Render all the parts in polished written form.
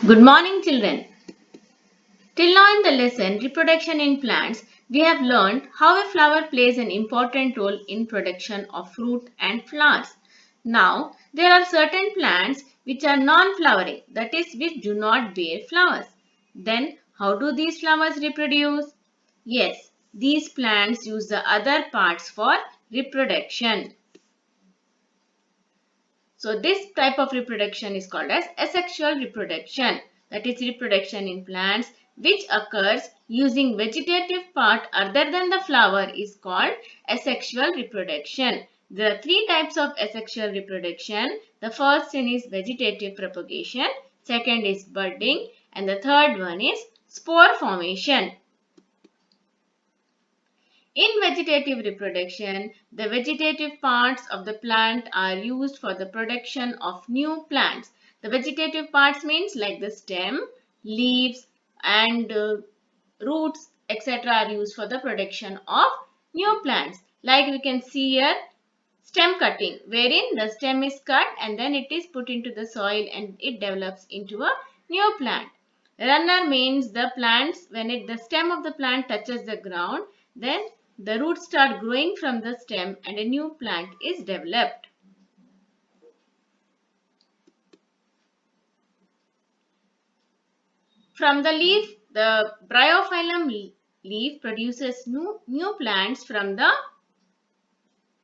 Good morning, children. Till now in the lesson Reproduction in Plants, we have learned how a flower plays an important role in production of fruit and flowers. Now, there are certain plants which are non-flowering, that is, which do not bear flowers. Then, how do these flowers reproduce? Yes, these plants use the other parts for reproduction. So this type of reproduction is called as asexual reproduction. That is reproduction in plants which occurs using vegetative part other than the flower is called asexual reproduction. There are three types of asexual reproduction. The first one is vegetative propagation, second is budding, and the third one is spore formation. In vegetative reproduction, the vegetative parts of the plant are used for the production of new plants. The vegetative parts means like the stem, leaves and roots etc. are used for the production of new plants. Like we can see here stem cutting, wherein the stem is cut and then it is put into the soil and it develops into a new plant. Runner means the plants when the stem of the plant touches the ground, then the roots start growing from the stem and a new plant is developed. From the leaf, the bryophyllum leaf produces new plants from the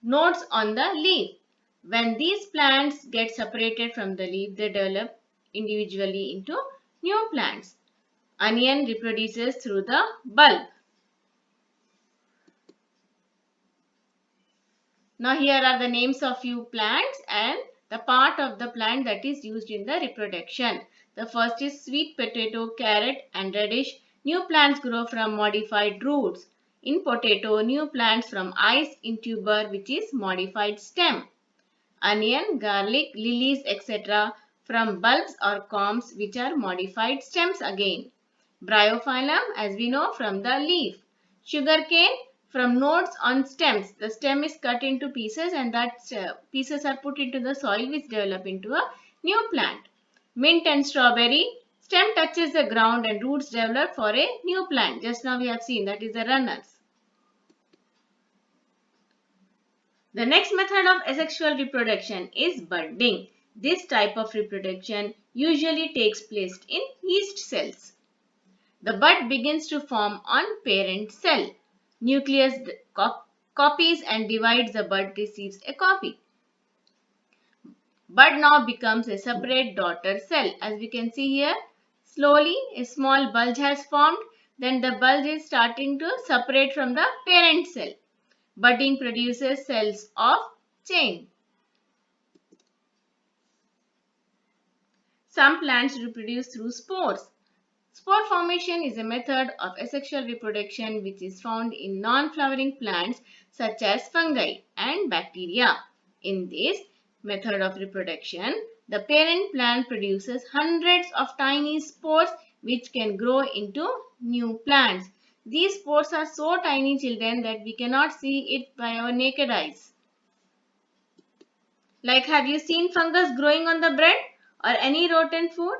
nodes on the leaf. When these plants get separated from the leaf, they develop individually into new plants. Onion reproduces through the bulb. Now here are the names of few plants and the part of the plant that is used in the reproduction. The first is sweet potato, carrot and radish. New plants grow from modified roots. In potato, new plants from eyes in tuber which is modified stem. Onion, garlic, lilies etc. from bulbs or corms which are modified stems again. Bryophyllum as we know from the leaf. Sugarcane from nodes on stems. The stem is cut into pieces and that pieces are put into the soil which develop into a new plant. Mint and strawberry. Stem touches the ground and roots develop for a new plant. Just now we have seen that is the runners. The next method of asexual reproduction is budding. This type of reproduction usually takes place in yeast cells. The bud begins to form on parent cell. Nucleus copies and divides, the bud receives a copy. Bud now becomes a separate daughter cell. As we can see here, slowly a small bulge has formed. Then the bulge is starting to separate from the parent cell. Budding produces cells of chain. Some plants reproduce through spores. Spore formation is a method of asexual reproduction which is found in non-flowering plants such as fungi and bacteria. In this method of reproduction, the parent plant produces hundreds of tiny spores which can grow into new plants. These spores are so tiny, children, that we cannot see it by our naked eyes. Like, have you seen fungus growing on the bread or any rotten food?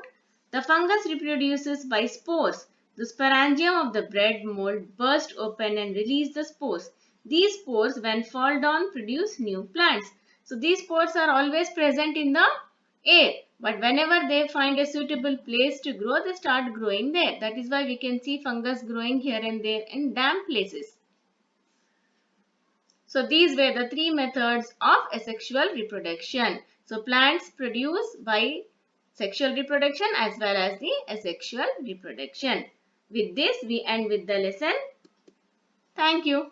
The fungus reproduces by spores. The sporangium of the bread mold burst open and release the spores. These spores, when fall down, produce new plants. So these spores are always present in the air. But whenever they find a suitable place to grow, they start growing there. That is why we can see fungus growing here and there in damp places. So these were the three methods of asexual reproduction. So plants produce by sexual reproduction as well as the asexual reproduction. With this, we end with the lesson. Thank you.